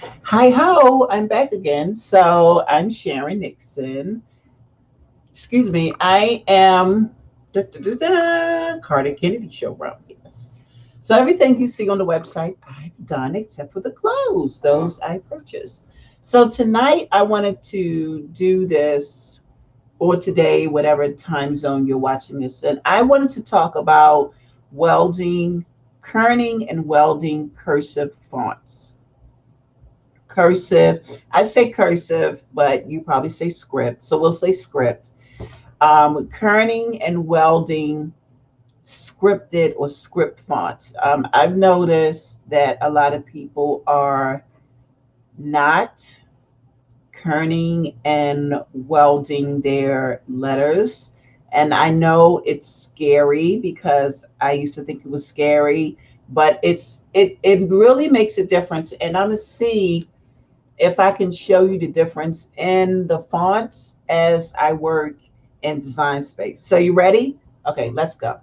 Hi ho, I'm back again. So I'm Sharon Nixon. Excuse me, I am Carter Kennedy showrunner. Yes. So everything you see on the website, I've done except for the clothes. Those I purchased. So tonight I wanted to do this, or today, whatever time zone you're watching this in. I wanted to talk about welding, kerning, and welding cursive fonts. Cursive. I say cursive, but you probably say script. So we'll say script. Kerning and welding scripted or script fonts. I've noticed that a lot of people are not kerning and welding their letters. And I know it's scary because I used to think it was scary, but it really makes a difference. And I'm gonna see if I can show you the difference in the fonts as I work in design space. So you ready? Okay, let's go.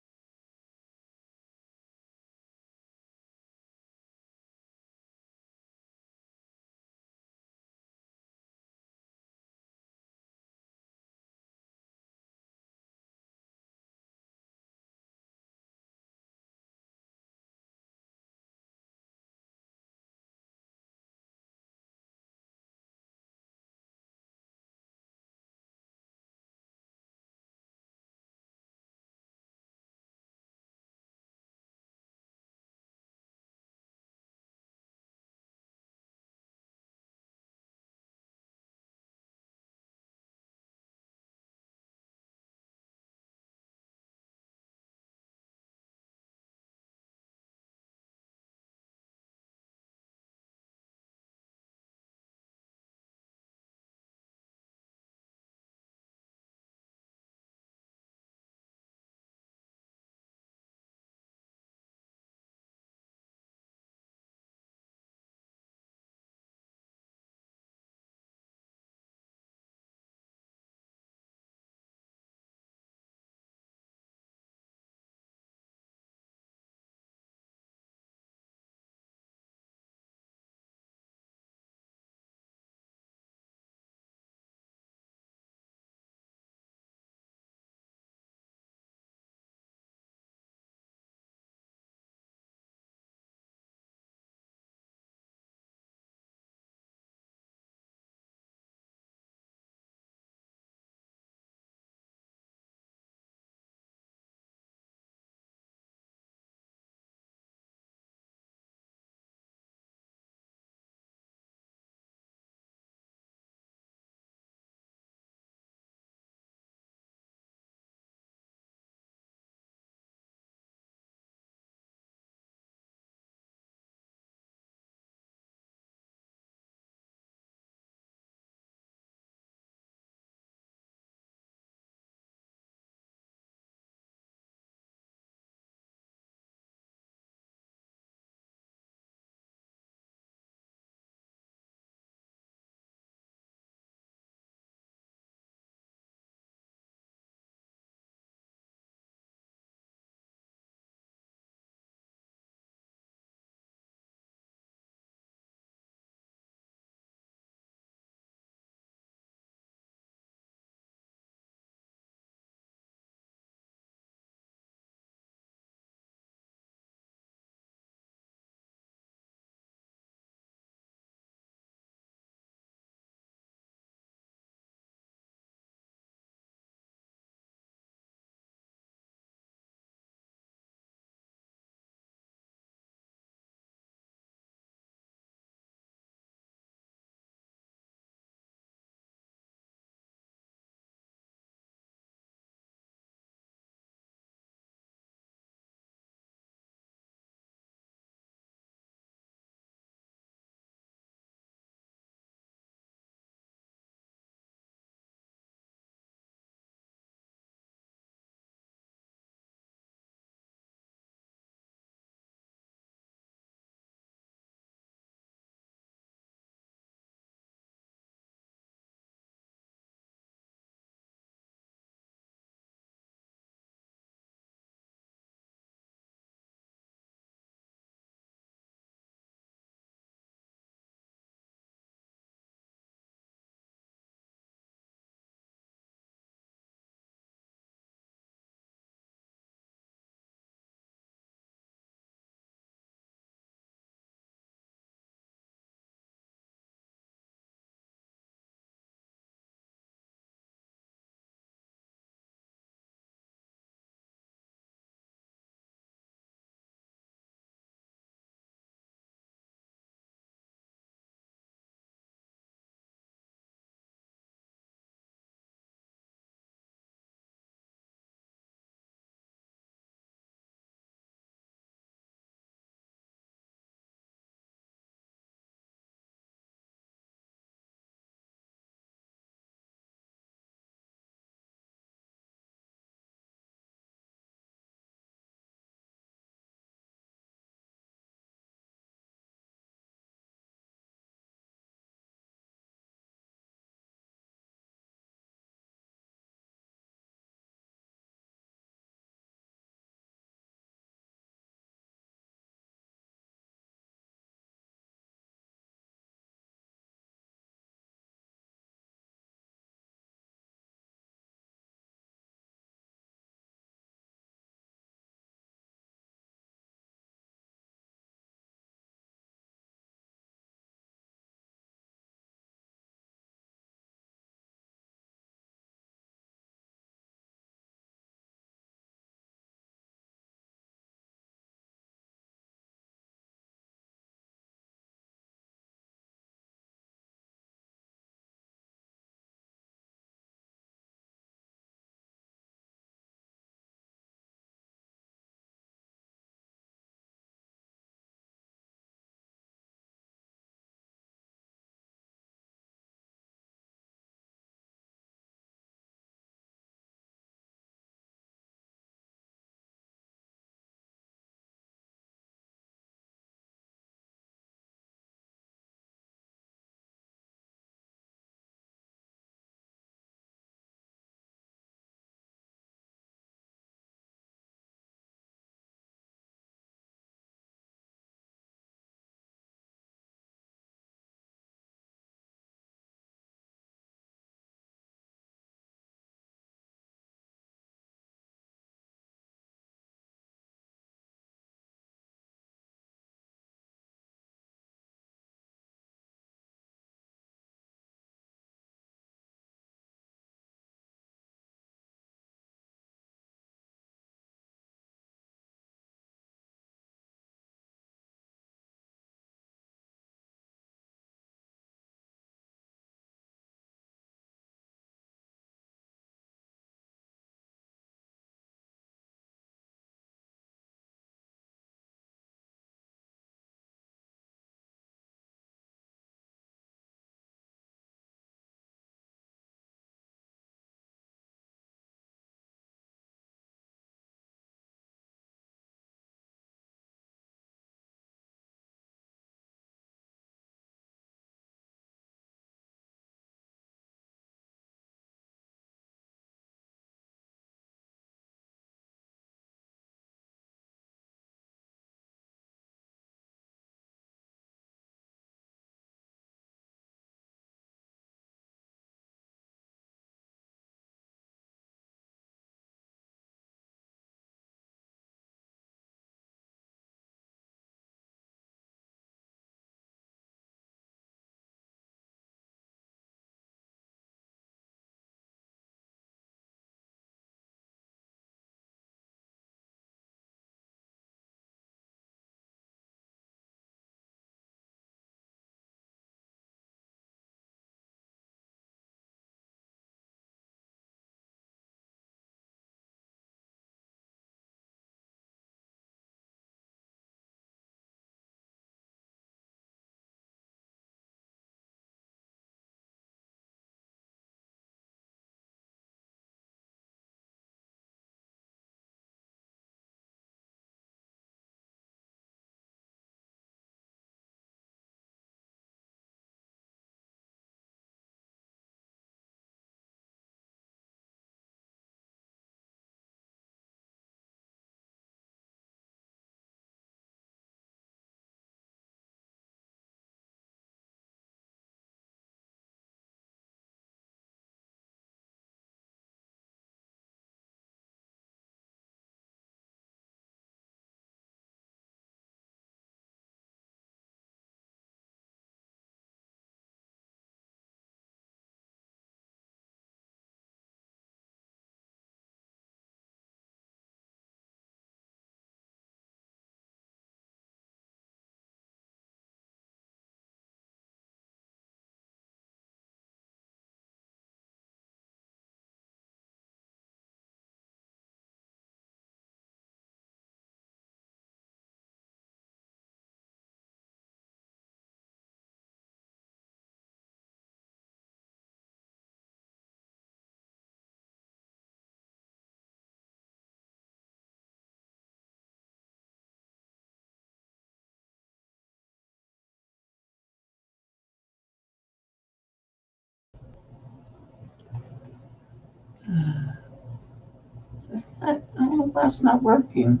I don't know why it's not working.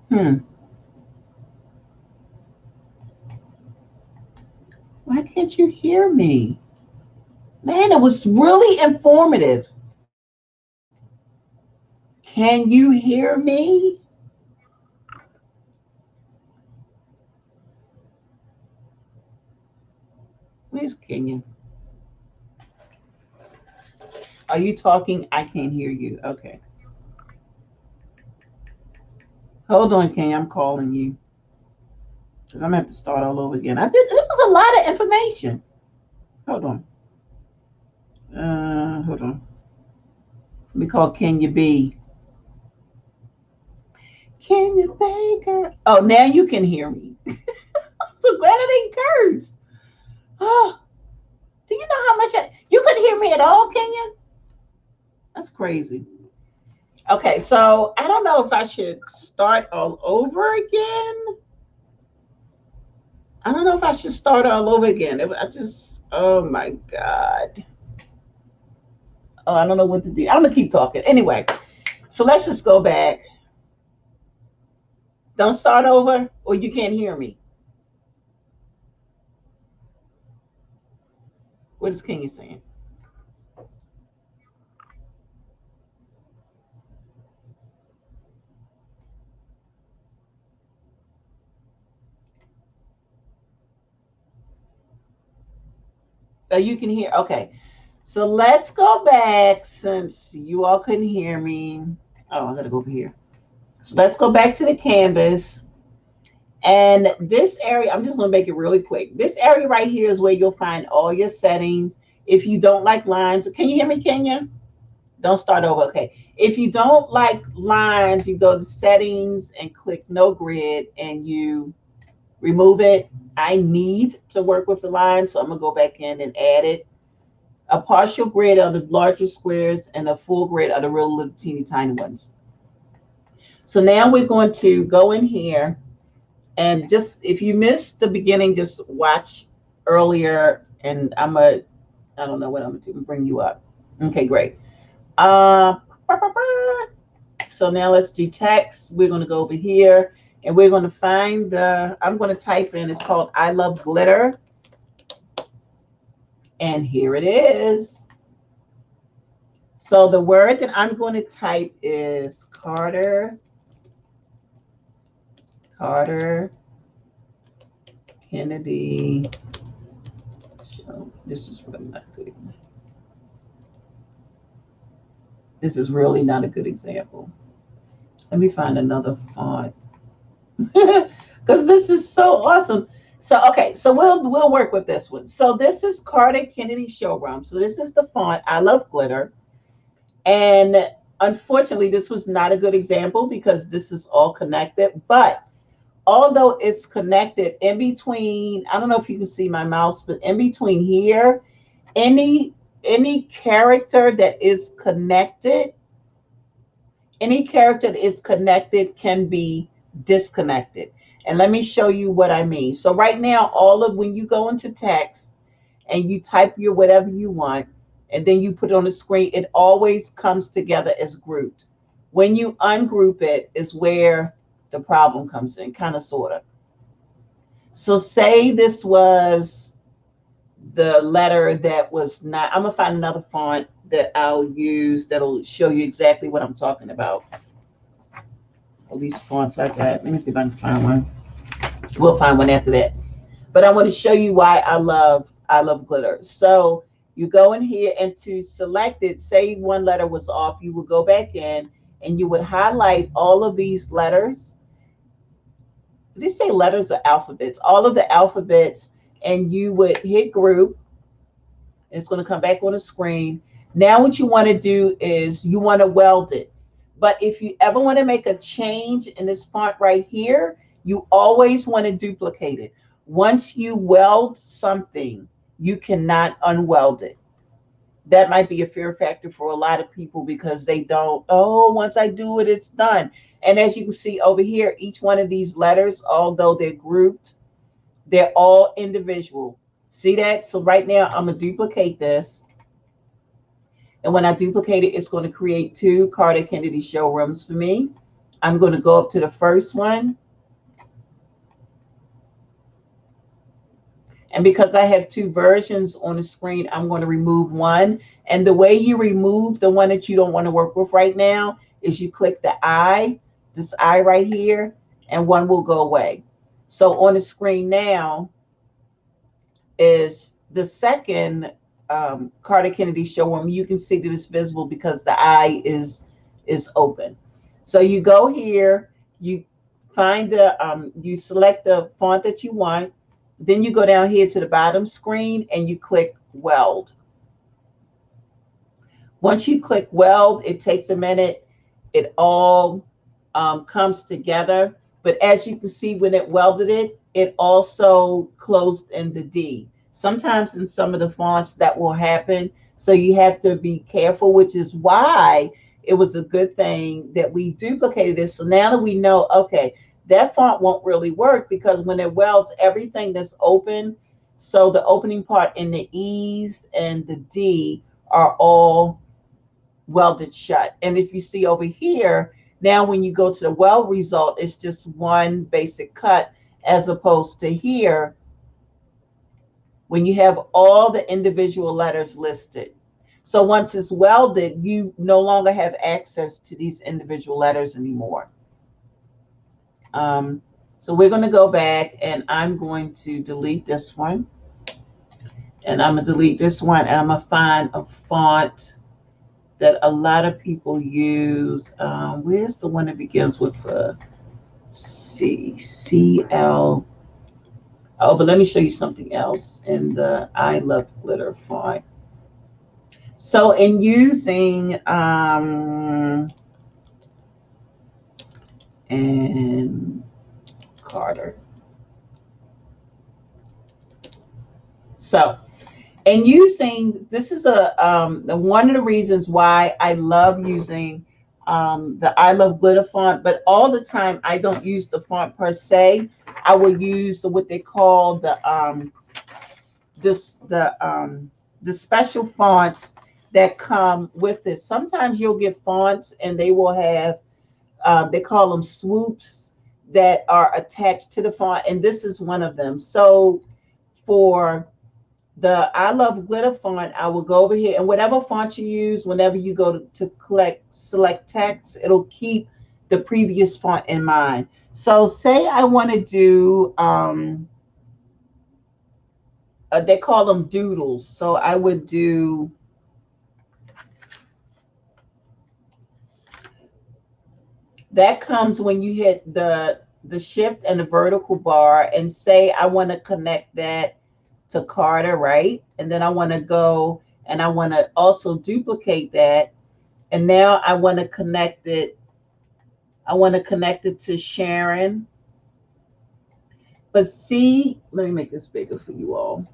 Hmm. Why can't you hear me? Man, it was really informative. Can you hear me? Where's Kenya? Are you talking? I can't hear you. Okay. Hold on, Kenya. I'm calling you because I'm gonna have to start all over again. I did. It was a lot of information. Hold on. Hold on. Let me call Kenya B. Kenya Baker. Oh, now you can hear me. I'm so glad I didn't curse. Oh, do you know how much you couldn't hear me at all, Kenya? That's crazy. Okay, so I don't know if I should start all over again. I don't know if I should start all over again. I just, oh my God. Oh, I don't know what to do. I'm gonna keep talking. Anyway, so let's just go back. Don't start over, or you can't hear me. What is Kenya saying? Oh, you can hear. Okay. So let's go back since you all couldn't hear me. Oh, I gotta go over here. So let's go back to the canvas. And this area, I'm just gonna make it really quick. This area right here is where you'll find all your settings. If you don't like lines, can you hear me, Kenya? Don't start over. Okay. If you don't like lines, you go to settings and click no grid and you remove it. I need to work with the line, so I'm gonna go back in and add it. A partial grid are the larger squares and a full grid are the real little teeny tiny ones. So now we're going to go in here and just, if you missed the beginning, just watch earlier and I don't know what I'm gonna do, bring you up. Okay, great. So now let's do text. We're gonna go over here and we're gonna find I'm gonna type in, it's called I love glitter. And here it is. So the word that I'm going to type is Carter Kennedy. So this is really not good. This is really not a good example. Let me find another font because this is so awesome. So okay, so we'll work with this one. So this is Carter Kennedy Showroom. So this is the font I love glitter. And unfortunately, this was not a good example because this is all connected. But although it's connected in between, I don't know if you can see my mouse, but in between here, any character that is connected, can be disconnected. And let me show you what I mean. So right now, when you go into text and you type your whatever you want, and then you put it on the screen, it always comes together as grouped. When you ungroup it is where the problem comes in, kind of, sort of. So say this was the letter that was not, I'm gonna find another font that I'll use that'll show you exactly what I'm talking about. All these fonts I got. Let me see if I can find one. We'll find one after that. But I want to show you why I love glitter. So you go in here and to select it, say one letter was off, you would go back in and you would highlight all of these letters. Did they say letters or alphabets? All of the alphabets, and you would hit group. It's going to come back on the screen. Now what you want to do is you want to weld it. But if you ever want to make a change in this font right here, you always want to duplicate it. Once you weld something, you cannot unweld it. That might be a fear factor for a lot of people because they don't, oh, once I do it, it's done. And as you can see over here, each one of these letters, although they're grouped, they're all individual. See that? So right now, I'm going to duplicate this. And when I duplicate it, it's going to create two Carter Kennedy showrooms for me. I'm going to go up to the first one. And because I have two versions on the screen, I'm going to remove one. And the way you remove the one that you don't want to work with right now is you click the eye, this eye right here, and one will go away. So on the screen now is the second Carter Kennedy showroom. You can see that it's visible because the eye is open. So you go here, you find you select the font that you want. Then you go down here to the bottom screen and you click Weld. Once you click Weld, it takes a minute. It all comes together. But as you can see, when it welded it, it also closed in the D. Sometimes in some of the fonts that will happen. So you have to be careful, which is why it was a good thing that we duplicated this. So now that we know, okay, that font won't really work because when it welds, everything that's open, so the opening part in the E's and the D are all welded shut. And if you see over here, now when you go to the weld result, it's just one basic cut, as opposed to here, when you have all the individual letters listed. So once it's welded, you no longer have access to these individual letters anymore. So we're going to go back and I'm going to delete this one. And I'm going to delete this one and I'm going to find a font that a lot of people use. Where's the one that begins with C, C-L? Oh, but let me show you something else in the I Love Glitter font. So in using and Carter. So, and using, this is one of the reasons why I love using the I Love Glitter font, but all the time I don't use the font per se. I will use what they call the special fonts that come with this. Sometimes you'll get fonts and they will have they call them swoops that are attached to the font, and this is one of them. So for the I Love Glitter font, I will go over here and whatever font you use, whenever you go to select text, it'll keep the previous font in mind. So say I want to do, they call them doodles. So I would do, that comes when you hit the shift and the vertical bar and say I want to connect that to Carter, right? And then I want to go and I want to also duplicate that. And now I want to connect it. I want to connect it to Sharon. But see, let me make this bigger for you all.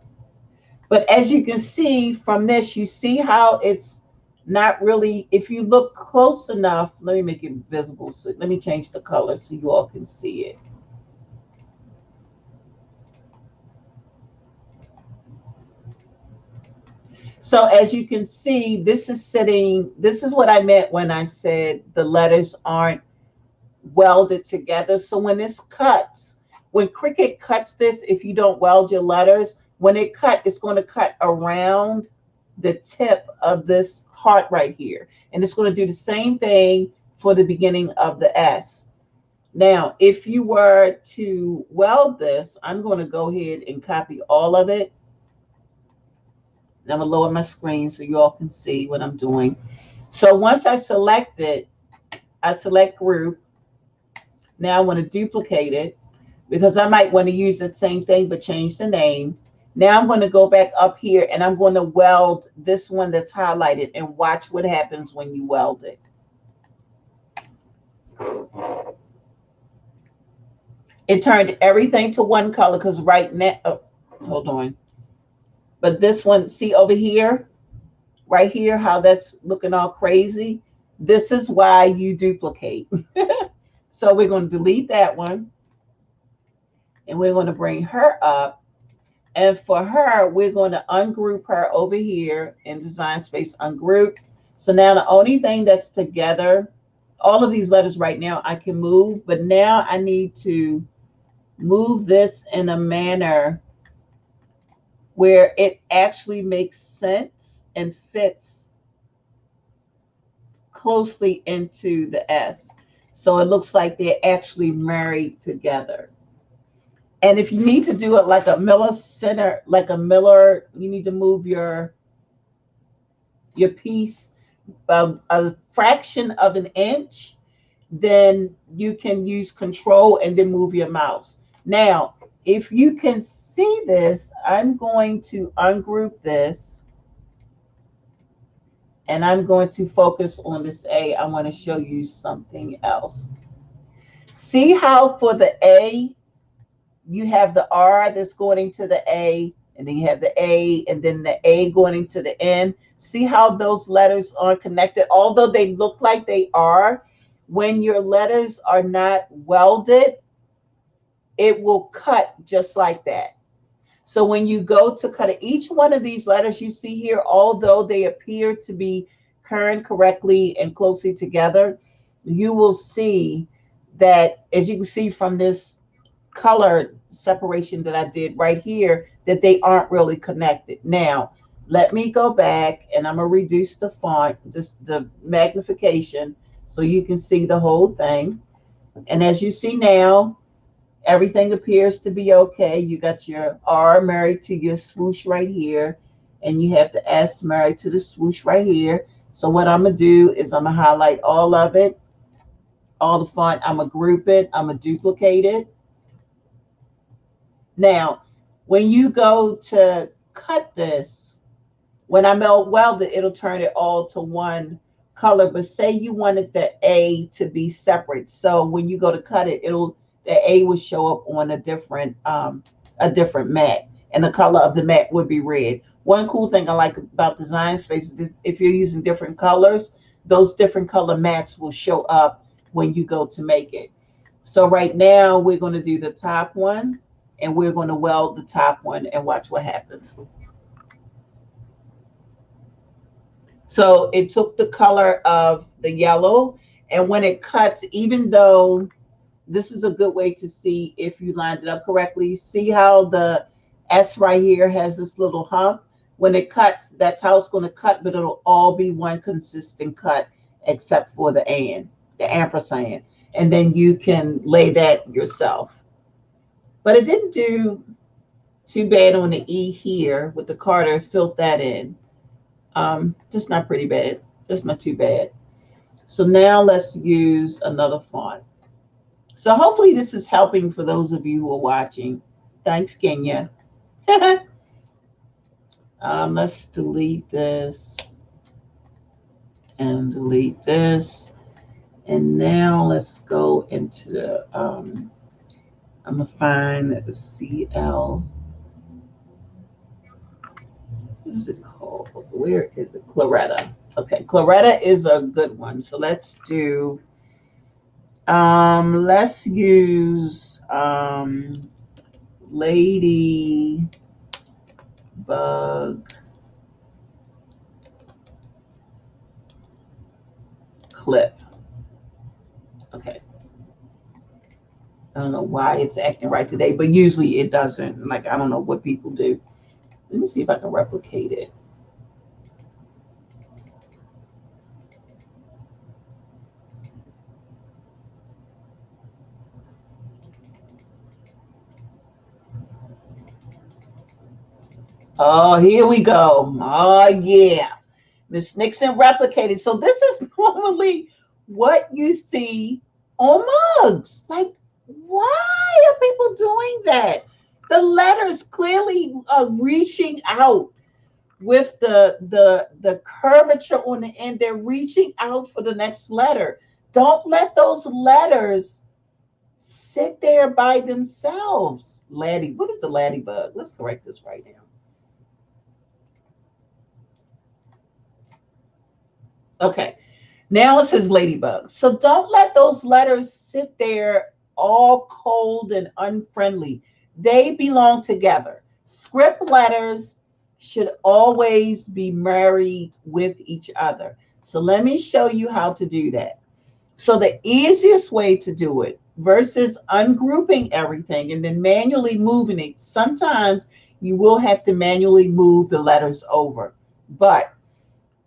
But as you can see from this, you see how it's not really, if you look close enough, let me make it visible. So let me change the color so you all can see it. So as you can see, this is sitting, this is what I meant when I said the letters aren't welded together. So when this cuts, when CRICUT cuts this, if you don't weld your letters, when it cut, it's going to cut around the tip of this heart right here. And it's going to do the same thing for the beginning of the S. Now, if you were to weld this, I'm going to go ahead and copy all of it. I'm going to lower my screen so you all can see what I'm doing. So once I select it, I select group. Now I want to duplicate it because I might want to use the same thing but change the name. Now I'm going to go back up here and I'm going to weld this one that's highlighted and watch what happens when you weld it. It turned everything to one color because right now, oh, hold on. But this one, see over here, right here, how that's looking all crazy. This is why you duplicate. So we're going to delete that one. And we're going to bring her up. And for her, we're going to ungroup her over here in Design Space Ungroup. So now the only thing that's together, all of these letters right now I can move, but now I need to move this in a manner where it actually makes sense and fits closely into the S. So it looks like they're actually married together. And if you need to do it like a millicenter, like a miller, you need to move your piece a fraction of an inch, then you can use control and then move your mouse. Now, if you can see this, I'm going to ungroup this and I'm going to focus on this A. I want to show you something else. See how for the A, you have the R that's going into the A, and then you have the A, and then the A going into the N. See how those letters aren't connected, although they look like they are. When your letters are not welded, it will cut just like that. So when you go to cut each one of these letters you see here, although they appear to be kerned correctly and closely together, you will see that, as you can see from this color separation that I did right here, that they aren't really connected. Now, let me go back and I'm going to reduce the font, just the magnification, so you can see the whole thing. And as you see now, everything appears to be okay. You got your R married to your swoosh right here, and you have the S married to the swoosh right here. So what I'm going to do is I'm going to highlight all of it, all the font. I'm going to group it. I'm going to duplicate it. Now, when you go to cut this, when I weld it, it'll turn it all to one color. But say you wanted the A to be separate. So when you go to cut it, the A will show up on a different mat, and the color of the mat would be red. One cool thing I like about Design Space is if you're using different colors, those different color mats will show up when you go to make it. So right now we're going to do the top one, and we're going to weld the top one and watch what happens. So it took the color of the yellow, and when it cuts, even though this is a good way to see if you lined it up correctly, see how the S right here has this little hump? When it cuts, that's how it's going to cut, but it'll all be one consistent cut except for the ampersand. And then you can lay that yourself. But it didn't do too bad on the E here with the Carter. Filled that in. Just not pretty bad. Just not too bad. So now let's use another font. So hopefully this is helping for those of you who are watching. Thanks, Kenya. Let's delete this and delete this. And now let's go into the, I'm going to find the CL. What is it called? Where is it? Claretta. Okay, Claretta is a good one. So let's do, let's use Ladybug clip. Okay. I don't know why it's acting right today, but usually it doesn't. Like, I don't know what people do. Let me see if I can replicate it. Oh, here we go. Oh, yeah. Miss Nixon replicated. So this is normally what you see on mugs. Like, why are people doing that? The letters clearly are reaching out with the curvature on the end. They're reaching out for the next letter. Don't let those letters sit there by themselves. Laddie, what is a ladybug? Let's correct this right now. Okay, now it says ladybug. So don't let those letters sit there all cold and unfriendly. They belong together. Script letters should always be married with each other. So let me show you how to do that. So the easiest way to do it versus ungrouping everything and then manually moving it, sometimes you will have to manually move the letters over. But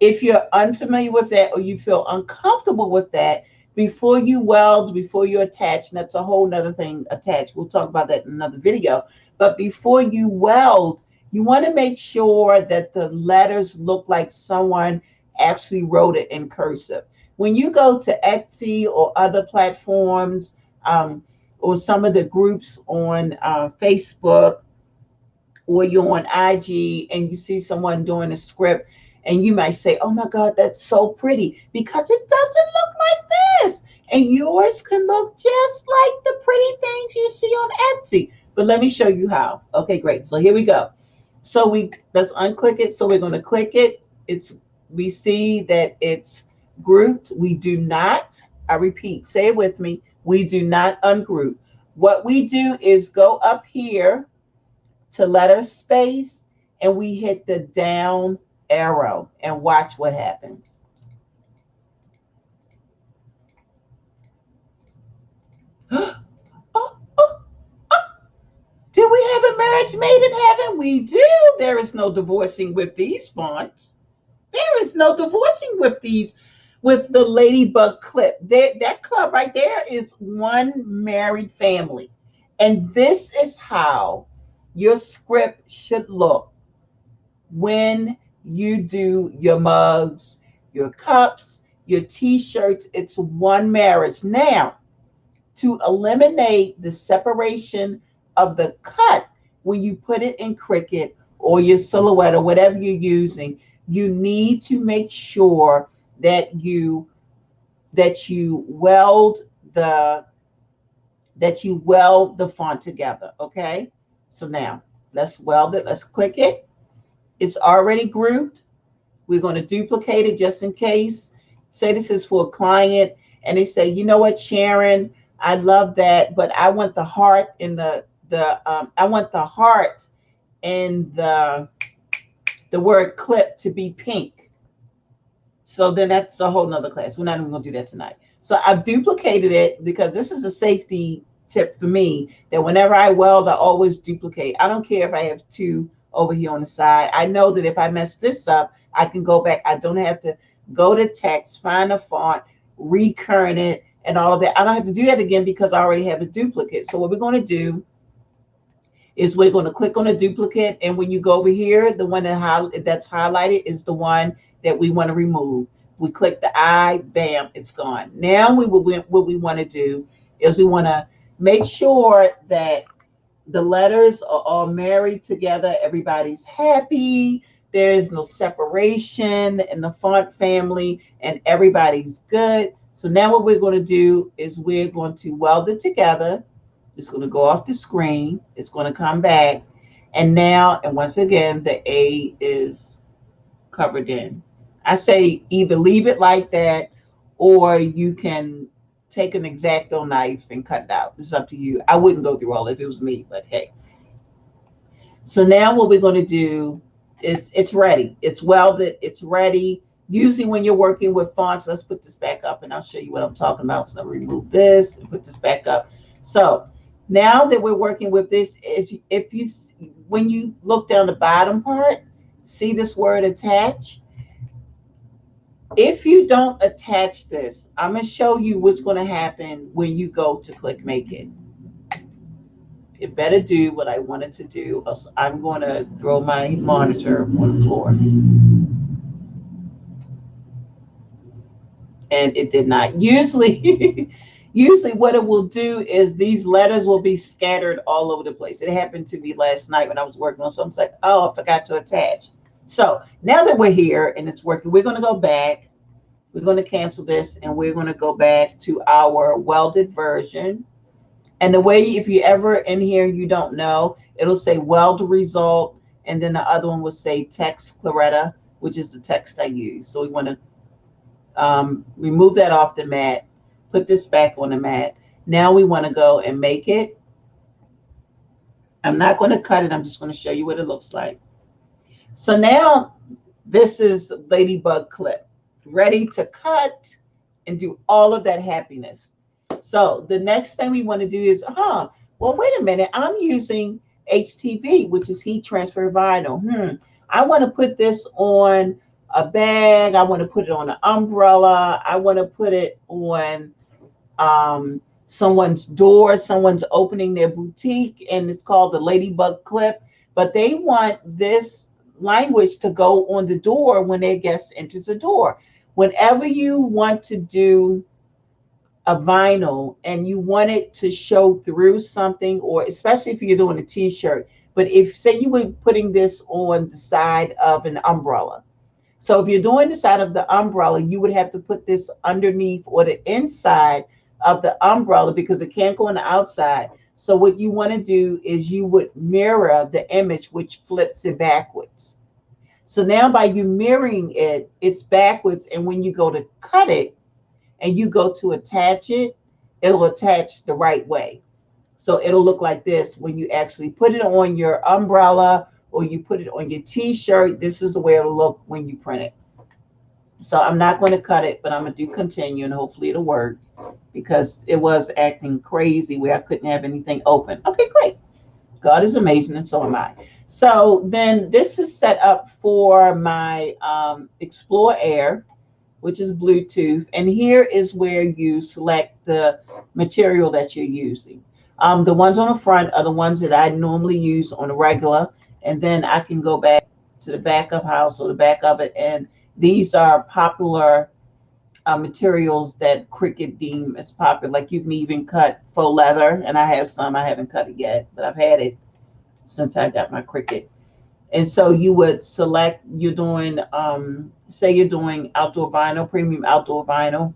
if you're unfamiliar with that or you feel uncomfortable with that, before you weld, before you attach, and that's a whole nother thing, attach. We'll talk about that in another video. But before you weld, you want to make sure that the letters look like someone actually wrote it in cursive. When you go to Etsy or other platforms, or some of the groups on Facebook, or you're on IG and you see someone doing a script and you might say, oh my God, that's so pretty, because it doesn't look like this. And yours can look just like the pretty things you see on Etsy. But let me show you how. Okay, great. So here we go. So let's unclick it. So we're going to click it. We see that it's grouped. We do not, I repeat, say it with me. We do not ungroup. What we do is go up here to letter space and we hit the down arrow and watch what happens. Oh, oh, oh. Do we have a marriage made in heaven? We do. There is no divorcing with these fonts. There is no divorcing with these, with the ladybug clip. That club right there is one married family. And this is how your script should look when you do your mugs, your cups, your t-shirts. It's one marriage. Now, to eliminate the separation of the cut when you put it in Cricut or your silhouette or whatever you're using, you need to make sure that you weld the font together. Okay, so now let's weld it. Let's click it. It's already grouped. We're going to duplicate it just in case. Say this is for a client and they say, you know what, Sharon, I love that, but I want the heart in I want the heart and the word clip to be pink. So then that's a whole nother class. We're not even going to do that tonight. So I've duplicated it because this is a safety tip for me, that whenever I weld, I always duplicate. I don't care if I have two over here on the side. I know that if I mess this up, I can go back. I don't have to go to text, find a font, recurrent it, and all of that. I don't have to do that again because I already have a duplicate. So what we're going to do is we're going to click on a duplicate, and when you go over here, the one that's highlighted is the one that we want to remove. We click the eye, bam, it's gone. Now what we want to do is we want to make sure that the letters are all married together. Everybody's happy. There is no separation in the font family, and everybody's good. So now what we're going to do is we're going to weld it together. It's going to go off the screen. It's going to come back. And once again, the A is covered in. I say either leave it like that, or you can take an X-Acto knife and cut it out. It's up to you. I wouldn't go through all of it if it was me, but hey. So now what we're going to do is it's ready. It's welded. It's ready. Usually when you're working with fonts, let's put this back up and I'll show you what I'm talking about. So I'll remove this and put this back up. So now that we're working with this, when you look down the bottom part, see this word attach? If you don't attach this, I'm going to show you what's going to happen when you go to click make it. It better do what I wanted to do. I'm going to throw my monitor on the floor. And it did not. Usually what it will do is these letters will be scattered all over the place. It happened to me last night when I was working on something. It's like, oh, I forgot to attach. So now that we're here and it's working, we're going to go back. We're going to cancel this and we're going to go back to our welded version. And the way, if you ever in here, you don't know, it'll say weld result. And then the other one will say text Claretta, which is the text I use. So we want to remove that off the mat, put this back on the mat. Now we want to go and make it. I'm not going to cut it. I'm just going to show you what it looks like. So now this is Ladybug clip. ready to cut and do all of that happiness. So the next thing we want to do is, well, wait a minute. I'm using HTV, which is heat transfer vinyl. I want to put this on a bag. I want to put it on an umbrella. I want to put it on someone's door. Someone's opening their boutique, and it's called the Ladybug Clip. But they want this language to go on the door when their guest enters the door. Whenever you want to do a vinyl and you want it to show through something, or especially if you're doing a t-shirt, but if say you were putting this on the side of an umbrella. So if you're doing the side of the umbrella, you would have to put this underneath or the inside of the umbrella because it can't go on the outside. So what you want to do is you would mirror the image, which flips it backwards. So now by you mirroring it, it's backwards. And when you go to cut it and you go to attach it, it'll attach the right way. So it'll look like this when you actually put it on your umbrella or you put it on your t-shirt. This is the way it'll look when you print it. So I'm not going to cut it, but I'm going to do continue and hopefully it'll work because it was acting crazy where I couldn't have anything open. Okay, great. God is amazing and so am I. So then this is set up for my Explore Air, which is Bluetooth. And here is where you select the material that you're using. The ones on the front are the ones that I normally use on a regular. And then I can go back to the back of house or the back of it. And these are popular materials that CRICUT deem as popular. Like you can even cut faux leather. And I have some, I haven't cut it yet, but I've had it since I got my CRICUT. And so you would select, you're doing, say you're doing outdoor vinyl, premium outdoor vinyl.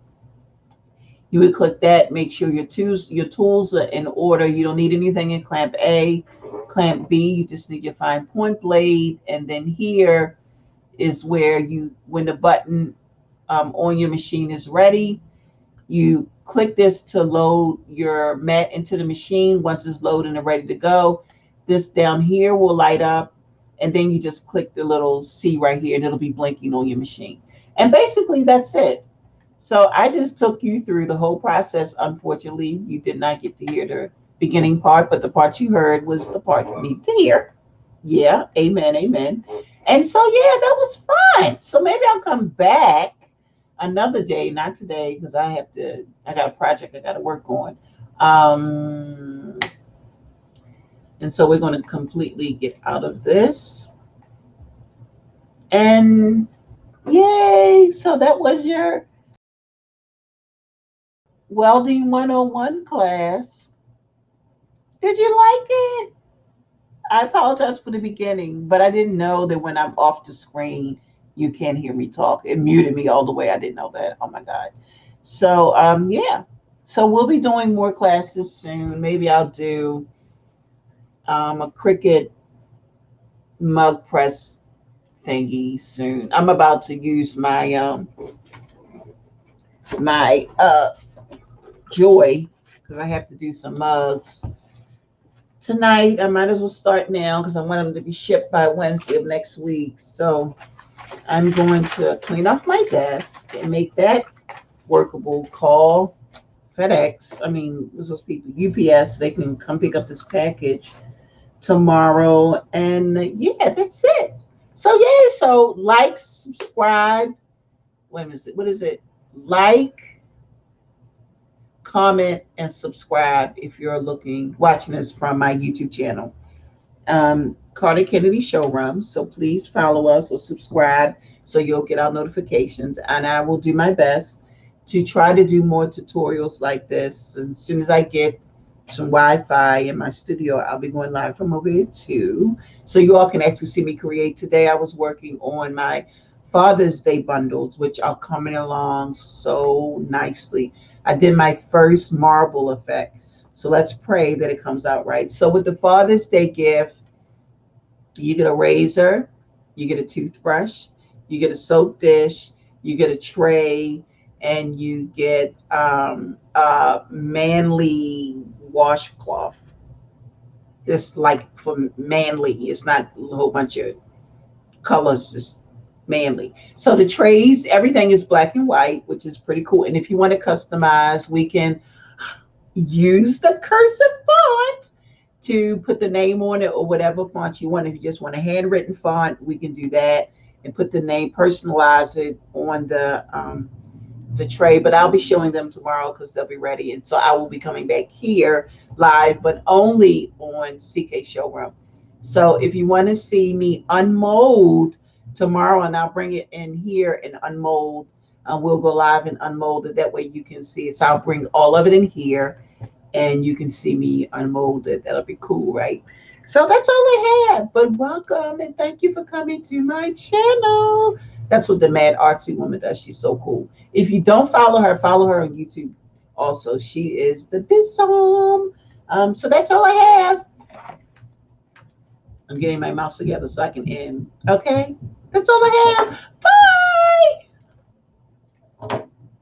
You would click that, make sure your tools are in order. You don't need anything in clamp A. Clamp B, you just need your fine point blade. And then here is where you, when the button on your machine is ready, you click this to load your mat into the machine. Once it's loaded and ready to go, this down here will light up. And then you just click the little C right here and it'll be blinking on your machine. And basically that's it. So I just took you through the whole process. Unfortunately, you did not get to hear the beginning part, but the part you heard was the part you need to hear. Yeah, amen, amen. And so, yeah, that was fun. So maybe I'll come back another day, not today, because I got a project I got to work on. And so we're going to completely get out of this. And yay, so that was your Welding 101 class. Did you like it? I apologize for the beginning, but I didn't know that when I'm off the screen, you can't hear me talk. It muted me all the way. I didn't know that. Oh my God. So, yeah. So we'll be doing more classes soon. Maybe I'll do a CRICUT mug press thingy soon. I'm about to use my Joy because I have to do some mugs tonight. I might as well start now because I want them to be shipped by Wednesday of next week. So I'm going to clean off my desk and make that workable. Call FedEx. I mean, what's those people? UPS. They can come pick up this package tomorrow. And yeah, that's it. So yeah, so like, subscribe. What is it? Like, comment, and subscribe if you're watching this from my YouTube channel, Carter Kennedy Showroom. So please follow us or subscribe so you'll get our notifications. And I will do my best to try to do more tutorials like this. And as soon as I get some Wi-Fi in my studio, I'll be going live from over here too. So you all can actually see me create. Today I was working on my Father's Day bundles, which are coming along so nicely. I did my first marble effect. So let's pray that it comes out right. So with the Father's Day gift, you get a razor, you get a toothbrush, you get a soap dish, you get a tray, and you get a manly washcloth. It's like for manly. It's not a whole bunch of colors. It's manly. So the trays, everything is black and white, which is pretty cool. And if you want to customize, we can use the cursive font to put the name on it or whatever font you want. If you just want a handwritten font, we can do that and put the name, personalize it on the tray. But I'll be showing them tomorrow because they'll be ready. And so I will be coming back here live, but only on CK Showroom. So if you want to see me unmold tomorrow, and I'll bring it in here and unmold, we'll go live and unmold it. That way you can see it. So I'll bring all of it in here and you can see me unmolded. That'll be cool, right? So that's all I have. But welcome and thank you for coming to my channel. That's what the Mad Artsy Woman does. She's so cool. If you don't follow her on YouTube also. She is the Bissom. So that's all I have. I'm getting my mouse together so I can end. Okay? That's all I have. Bye.